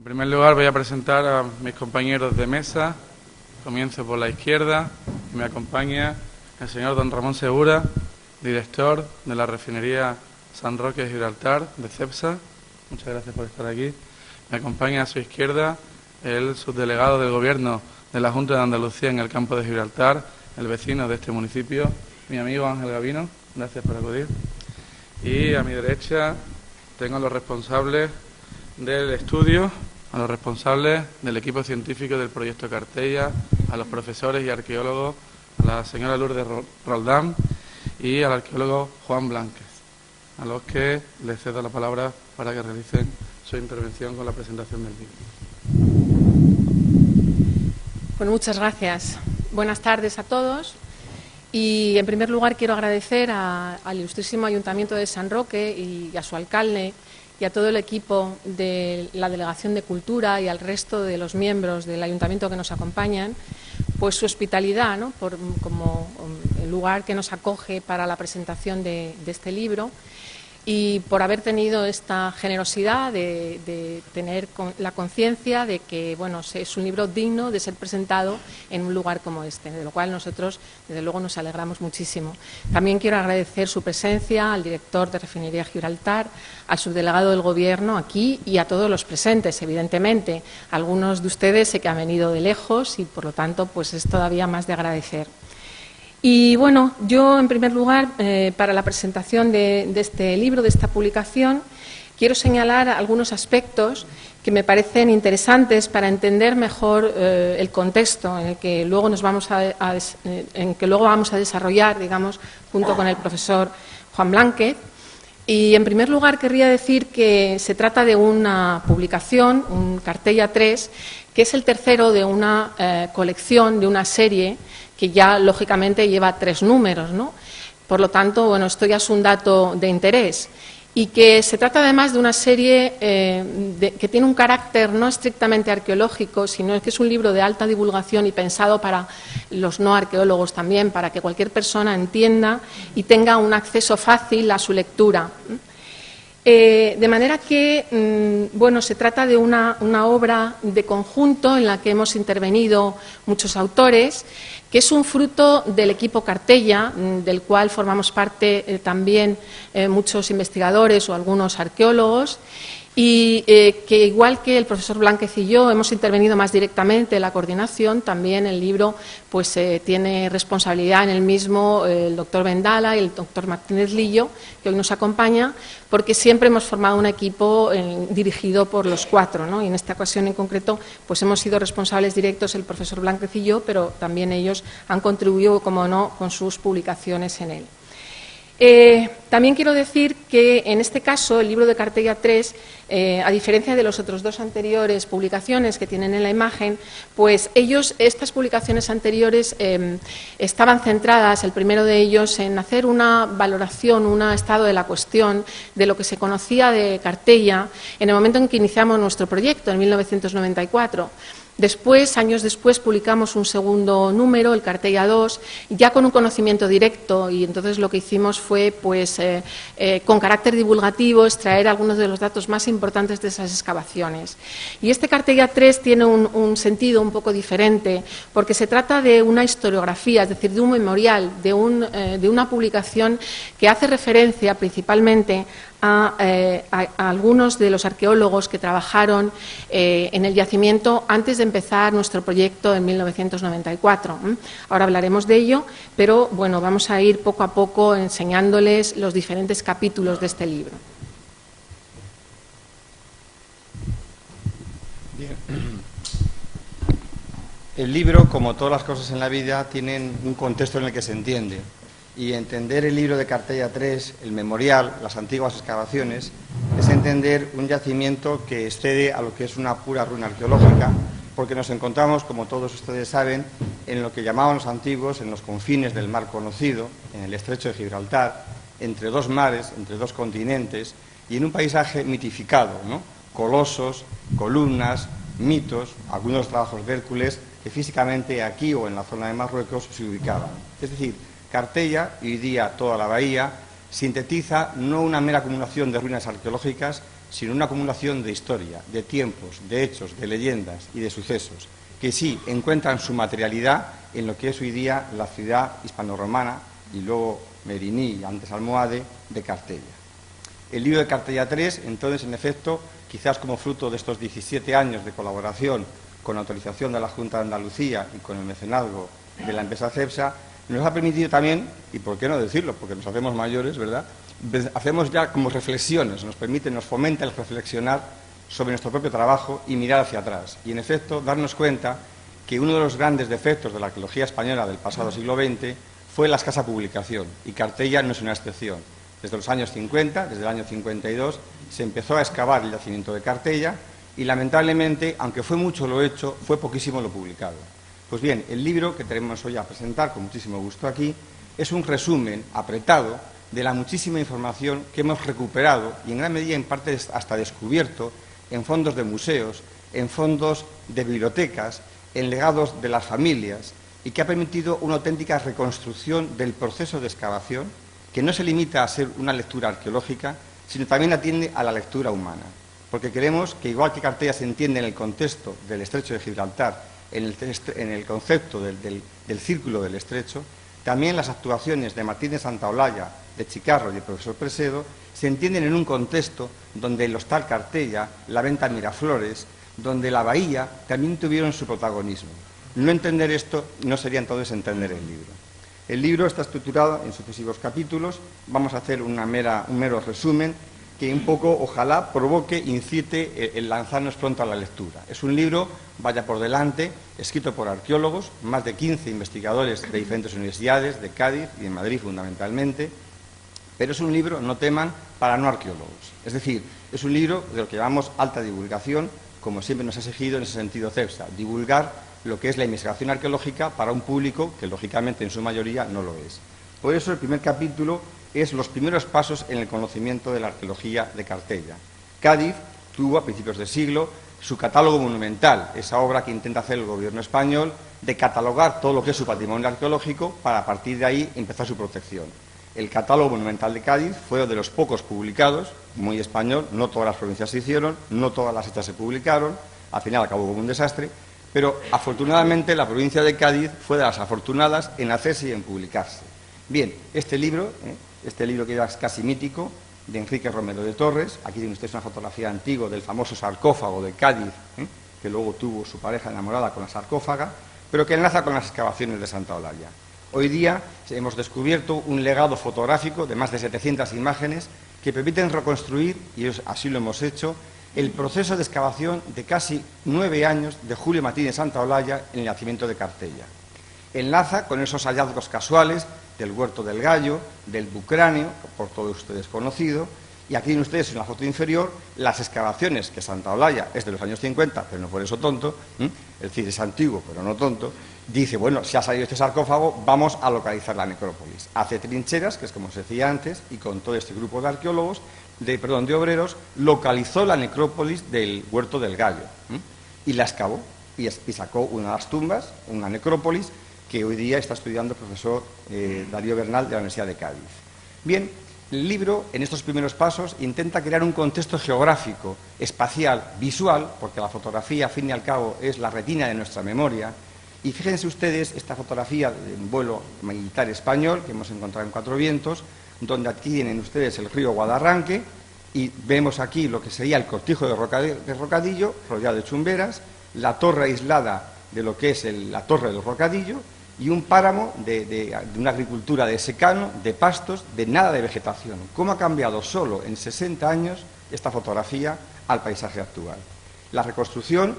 En primer lugar voy a presentar a mis compañeros de mesa. Comienzo por la izquierda y me acompaña el señor don Ramón Segura, director de la refinería San Roque de Gibraltar, de CEPSA. Muchas gracias por estar aquí. Me acompaña a su izquierda el subdelegado del Gobierno de la Junta de Andalucía en el campo de Gibraltar, el vecino de este municipio, mi amigo Ángel Gavino. Gracias por acudir. Y a mi derecha tengo a los responsables del estudio, a los responsables del equipo científico del proyecto Cartella, a los profesores y arqueólogos, a la señora Lourdes Roldán y al arqueólogo Juan Blánquez, a los que les cedo la palabra para que realicen su intervención con la presentación del libro. Bueno, muchas gracias. Buenas tardes a todos. Y, en primer lugar, quiero agradecer al ilustrísimo Ayuntamiento de San Roque y a su alcalde y a todo el equipo de la Delegación de Cultura y al resto de los miembros del Ayuntamiento que nos acompañan, pues su hospitalidad, ¿no? Como el lugar que nos acoge para la presentación de este libro, y por haber tenido esta generosidad de tener la conciencia de que, bueno, es un libro digno de ser presentado en un lugar como este, de lo cual nosotros, desde luego, nos alegramos muchísimo. También quiero agradecer su presencia al director de Refinería Gibraltar, al subdelegado del Gobierno aquí y a todos los presentes, evidentemente. Algunos de ustedes sé que han venido de lejos y, por lo tanto, pues es todavía más de agradecer. Y bueno, yo en primer lugar, para la presentación de este libro, de esta publicación, quiero señalar algunos aspectos que me parecen interesantes para entender mejor el contexto en el que luego vamos a desarrollar, digamos, junto con el profesor Juan Blánquez. Y en primer lugar querría decir que se trata de una publicación, un Cartella 3, que es el tercero de una colección, de una serie que ya, lógicamente, lleva 3 números, ¿no? Por lo tanto, bueno, esto ya es un dato de interés. Y que se trata, además, de una serie que tiene un carácter no estrictamente arqueológico, sino que es un libro de alta divulgación y pensado para los no arqueólogos también, para que cualquier persona entienda y tenga un acceso fácil a su lectura. De manera que, bueno, se trata de una obra de conjunto en la que hemos intervenido muchos autores, que es un fruto del equipo Cartella, del cual formamos parte también muchos investigadores o algunos arqueólogos, y que, igual que el profesor Blánquez y yo hemos intervenido más directamente en la coordinación, también el libro pues tiene responsabilidad en el mismo el doctor Vendala y el doctor Martínez Lillo, que hoy nos acompaña, porque siempre hemos formado un equipo dirigido por los 4, ¿no? Y en esta ocasión en concreto pues hemos sido responsables directos el profesor Blánquez y yo, pero también ellos han contribuido, como no, con sus publicaciones en él. También quiero decir que, en este caso, el libro de Cartella 3, a diferencia de los otros 2 anteriores publicaciones que tienen en la imagen, pues estas publicaciones anteriores estaban centradas, el primero de ellos, en hacer una valoración, un estado de la cuestión de lo que se conocía de Cartella en el momento en que iniciamos nuestro proyecto, en 1994. Después, años después, publicamos un segundo número, el Cartella 2, ya con un conocimiento directo, y entonces lo que hicimos fue, pues, con carácter divulgativo, extraer algunos de los datos más importantes de esas excavaciones. Y este Cartella 3 tiene un sentido un poco diferente, porque se trata de una historiografía, es decir, de un memorial, de una publicación que hace referencia principalmente a algunos de los arqueólogos que trabajaron en el yacimiento antes de empezar nuestro proyecto en 1994. Ahora hablaremos de ello, pero bueno, vamos a ir poco a poco enseñándoles los diferentes capítulos de este libro. Bien. El libro, como todas las cosas en la vida, tienen un contexto en el que se entiende. Y entender el libro de Cartella 3, el memorial, las antiguas excavaciones, es entender un yacimiento que excede a lo que es una pura ruina arqueológica, porque nos encontramos, como todos ustedes saben, en lo que llamaban los antiguos, en los confines del mar conocido, en el estrecho de Gibraltar, entre 2 mares, entre 2 continentes, y en un paisaje mitificado, ¿no? Colosos, columnas, mitos, algunos trabajos de Hércules, que físicamente aquí o en la zona de Marruecos se ubicaban. Es decir, Cartella, y hoy día toda la bahía, sintetiza no una mera acumulación de ruinas arqueológicas, sino una acumulación de historia, de tiempos, de hechos, de leyendas y de sucesos, que sí encuentran su materialidad en lo que es hoy día la ciudad hispanorromana y luego Meriní y antes Almohade de Cartella. El libro de Cartella 3, entonces, en efecto, quizás como fruto de estos 17 años de colaboración con autorización de la Junta de Andalucía y con el mecenazgo de la empresa CEPSA, nos ha permitido también, y por qué no decirlo, porque nos hacemos mayores, ¿verdad?, hacemos ya como reflexiones, nos fomenta el reflexionar sobre nuestro propio trabajo y mirar hacia atrás. Y, en efecto, darnos cuenta que uno de los grandes defectos de la arqueología española del pasado siglo XX fue la escasa publicación, y Cartella no es una excepción. Desde los años 50, desde el año 52, se empezó a excavar el yacimiento de Cartella y, lamentablemente, aunque fue mucho lo hecho, fue poquísimo lo publicado. Pues bien, el libro que tenemos hoy a presentar con muchísimo gusto aquí es un resumen apretado de la muchísima información que hemos recuperado y en gran medida, en parte, hasta descubierto en fondos de museos, en fondos de bibliotecas, en legados de las familias, y que ha permitido una auténtica reconstrucción del proceso de excavación que no se limita a ser una lectura arqueológica, sino también atiende a la lectura humana. Porque creemos que, igual que Cartella se entiende en el contexto del Estrecho de Gibraltar, en el concepto del círculo del Estrecho, también las actuaciones de Martín de Santaolalla, de Chicarro y del profesor Presedo se entienden en un contexto donde el Hostal Cartella, la venta Miraflores, donde la bahía también tuvieron su protagonismo. No entender esto no sería entonces entender el libro. El libro está estructurado en sucesivos capítulos. Vamos a hacer un mero resumen que un poco, ojalá, provoque, incite el lanzarnos pronto a la lectura. Es un libro, vaya por delante, escrito por arqueólogos, más de 15 investigadores de diferentes universidades, de Cádiz y de Madrid fundamentalmente, pero es un libro, no teman, para no arqueólogos. Es decir, es un libro de lo que llamamos alta divulgación, como siempre nos ha exigido en ese sentido CEPSA, divulgar lo que es la investigación arqueológica para un público que, lógicamente, en su mayoría no lo es. Por eso, el primer capítulo es los primeros pasos en el conocimiento de la arqueología de Cartella. Cádiz tuvo, a principios de siglo, su catálogo monumental, esa obra que intenta hacer el gobierno español de catalogar todo lo que es su patrimonio arqueológico para, a partir de ahí, empezar su protección. El catálogo monumental de Cádiz fue de los pocos publicados, muy español, no todas las provincias se hicieron, no todas las hechas se publicaron, al final acabó como un desastre, pero afortunadamente la provincia de Cádiz fue de las afortunadas en hacerse y en publicarse. Bien, este libro que ya es casi mítico, de Enrique Romero de Torres, aquí tienen ustedes una fotografía antigua del famoso sarcófago de Cádiz, que luego tuvo su pareja enamorada con la sarcófaga, pero que enlaza con las excavaciones de Santaolalla. Hoy día hemos descubierto un legado fotográfico de más de 700 imágenes que permiten reconstruir, y así lo hemos hecho, el proceso de excavación de casi 9 años de Julio Martínez Santaolalla en el yacimiento de Cartella. Enlaza con esos hallazgos casuales del Huerto del Gallo, del Bucráneo, por todos ustedes conocido, y aquí tienen ustedes en la foto inferior las excavaciones que Santaolalla es de los años 50, pero no por eso tonto, es decir, es antiguo, pero no tonto. Dice, bueno, si ha salido este sarcófago, vamos a localizar la necrópolis. Hace trincheras, que es como se decía antes, y con todo este grupo de arqueólogos, de obreros, localizó la necrópolis del Huerto del Gallo, y la excavó, y sacó una de las tumbas, una necrópolis, que hoy día está estudiando el profesor Darío Bernal de la Universidad de Cádiz. Bien, el libro, en estos primeros pasos, intenta crear un contexto geográfico, espacial, visual, porque la fotografía, al fin y al cabo, es la retina de nuestra memoria. Y fíjense ustedes esta fotografía de un vuelo militar español que hemos encontrado en Cuatro Vientos, donde aquí tienen ustedes el río Guadarranque y vemos aquí lo que sería el cortijo de Rocadillo, rodeado de chumberas, la torre aislada de lo que es la torre del Rocadillo y un páramo de una agricultura de secano, de pastos, de nada de vegetación. ¿Cómo ha cambiado solo en 60 años esta fotografía al paisaje actual? La reconstrucción,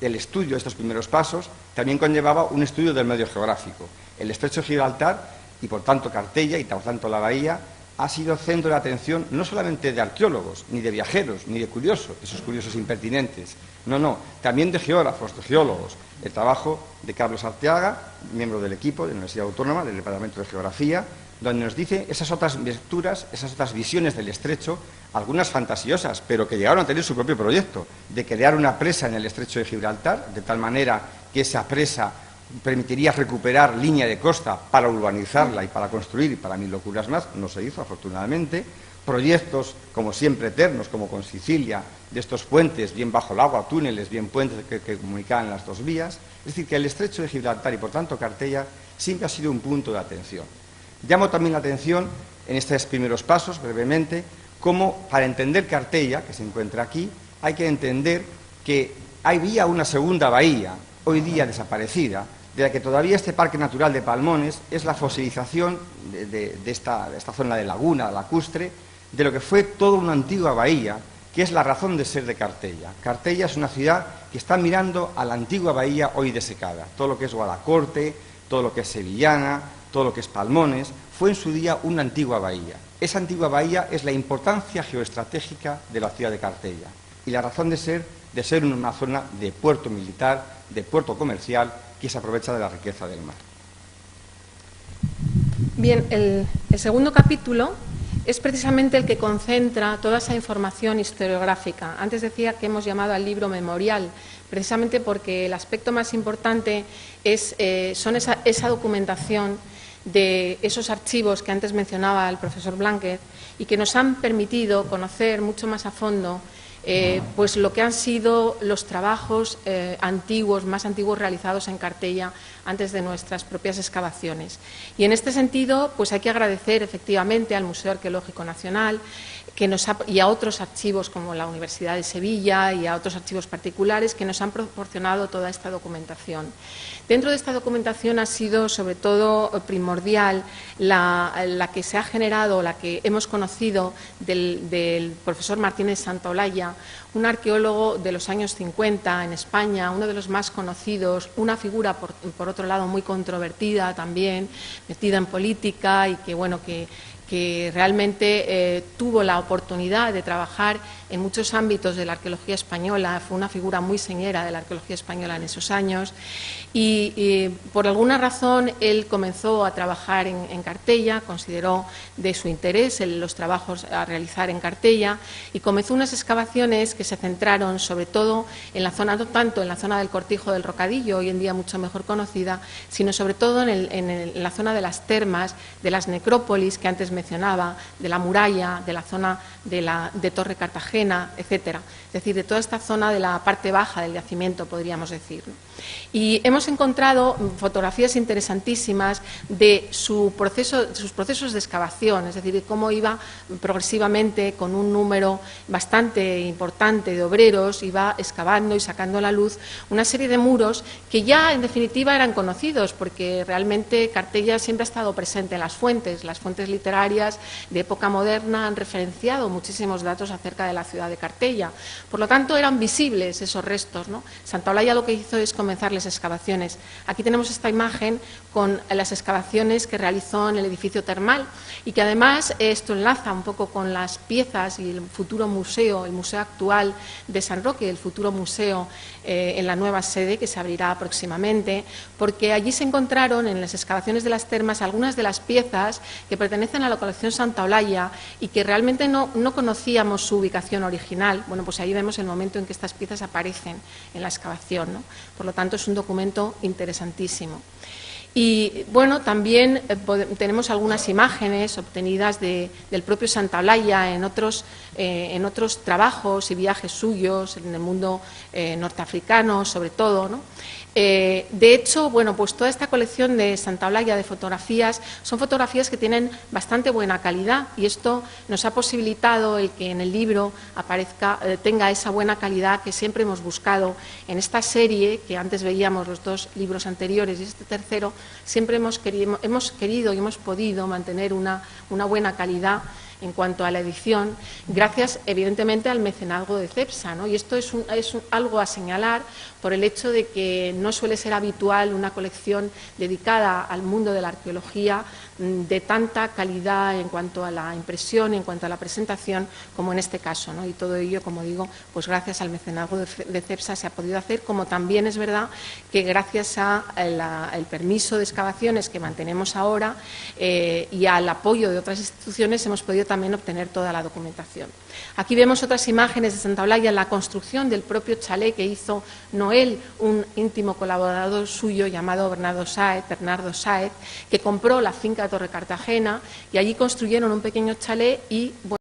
el estudio de estos primeros pasos, también conllevaba un estudio del medio geográfico. El Estrecho de Gibraltar, y por tanto Cartella, y por tanto la bahía, ha sido centro de atención no solamente de arqueólogos, ni de viajeros, ni de curiosos, esos curiosos impertinentes, no, también de geógrafos, de geólogos. El trabajo de Carlos Arteaga, miembro del equipo de la Universidad Autónoma, del Departamento de Geografía, donde nos dice esas otras lecturas, esas otras visiones del Estrecho, algunas fantasiosas, pero que llegaron a tener su propio proyecto, de crear una presa en el Estrecho de Gibraltar, de tal manera que esa presa permitiría recuperar línea de costa para urbanizarla y para construir y para mil locuras más. No se hizo, afortunadamente. proyectos, como siempre eternos, como con Sicilia, de estos puentes, bien bajo el agua, túneles, bien puentes que comunicaban las dos vías. Es decir, que el estrecho de Gibraltar y, por tanto, Cartella siempre ha sido un punto de atención. Llamo también la atención, en estos primeros pasos, brevemente, cómo para entender Cartella, que se encuentra aquí, hay que entender que había una segunda bahía, hoy día desaparecida, de la que todavía este Parque Natural de Palmones es la fosilización de esta zona de laguna, lacustre, de lo que fue toda una antigua bahía, que es la razón de ser de Cartella. Cartella es una ciudad que está mirando a la antigua bahía hoy desecada. Todo lo que es Guadacorte, todo lo que es Sevillana, todo lo que es Palmones, fue en su día una antigua bahía. Esa antigua bahía es la importancia geoestratégica de la ciudad de Cartella y la razón de ser una zona de puerto militar, de puerto comercial, que se aprovecha de la riqueza del mar. Bien, el segundo capítulo es precisamente el que concentra toda esa información historiográfica. Antes decía que hemos llamado al libro memorial, precisamente porque el aspecto más importante es esa documentación de esos archivos que antes mencionaba el profesor Blanquet y que nos han permitido conocer mucho más a fondo pues lo que han sido los trabajos más antiguos realizados en Cartella antes de nuestras propias excavaciones. Y en este sentido, pues hay que agradecer efectivamente al Museo Arqueológico Nacional y a otros archivos como la Universidad de Sevilla y a otros archivos particulares que nos han proporcionado toda esta documentación. Dentro de esta documentación ha sido sobre todo primordial la que se ha generado, la que hemos conocido del profesor Martínez Santaolalla, un arqueólogo de los años 50 en España, uno de los más conocidos, una figura por otro lado muy controvertida también, metida en política y que bueno que realmente tuvo la oportunidad de trabajar en muchos ámbitos de la arqueología española, fue una figura muy señera de la arqueología española en esos años y por alguna razón él comenzó a trabajar en Cartella, consideró de su interés los trabajos a realizar en Cartella y comenzó unas excavaciones que se centraron sobre todo en la zona, no tanto en la zona del Cortijo del Rocadillo, hoy en día mucho mejor conocida, sino sobre todo en la zona de las termas, de las necrópolis que antes mencionaba, de la muralla, de la zona de Torre Cartagena, etcétera. Es decir, de toda esta zona de la parte baja del yacimiento, podríamos decir. Y hemos encontrado fotografías interesantísimas de sus procesos de excavación, es decir, de cómo iba progresivamente con un número bastante importante de obreros, iba excavando y sacando a la luz una serie de muros que ya en definitiva eran conocidos, porque realmente Cartella siempre ha estado presente en las fuentes literarias de época moderna han referenciado muchísimos datos acerca de la ciudad de Cartella. Por lo tanto, eran visibles esos restos, ¿no? Santaolalla lo que hizo es comenzar las excavaciones. Aquí tenemos esta imagen con las excavaciones que realizó en el edificio termal y que además esto enlaza un poco con las piezas y el futuro museo, el museo actual de San Roque, el futuro museo en la nueva sede que se abrirá próximamente, porque allí se encontraron en las excavaciones de las termas algunas de las piezas que pertenecen a la colección Santaolalla y que realmente no conocíamos su ubicación original. Bueno, pues ahí vemos el momento en que estas piezas aparecen en la excavación, ¿no? Por lo tanto, es un documento interesantísimo. Y bueno, también tenemos algunas imágenes obtenidas del propio Santaolalla en otros trabajos y viajes suyos en el mundo norteafricano, sobre todo, ¿no? De hecho, bueno, pues toda esta colección de Santaolalla de fotografías son fotografías que tienen bastante buena calidad y esto nos ha posibilitado el que en el libro tenga esa buena calidad que siempre hemos buscado en esta serie, que antes veíamos los dos libros anteriores y este tercero, siempre hemos querido y hemos podido mantener una buena calidad en cuanto a la edición, gracias evidentemente al mecenazgo de CEPSA, ¿no? Y esto es algo a señalar por el hecho de que no suele ser habitual una colección dedicada al mundo de la arqueología de tanta calidad en cuanto a la impresión, en cuanto a la presentación, como en este caso, ¿no? Y todo ello, como digo, pues gracias al mecenazgo de CEPSA se ha podido hacer, como también es verdad que gracias al permiso de excavaciones que mantenemos ahora y al apoyo de otras instituciones hemos podido también obtener toda la documentación. Aquí vemos otras imágenes de Santaolalla en la construcción del propio chalet que hizo Noel, un íntimo colaborador suyo llamado Bernardo Sáez, que compró la finca de Torre Cartagena y allí construyeron un pequeño chalet y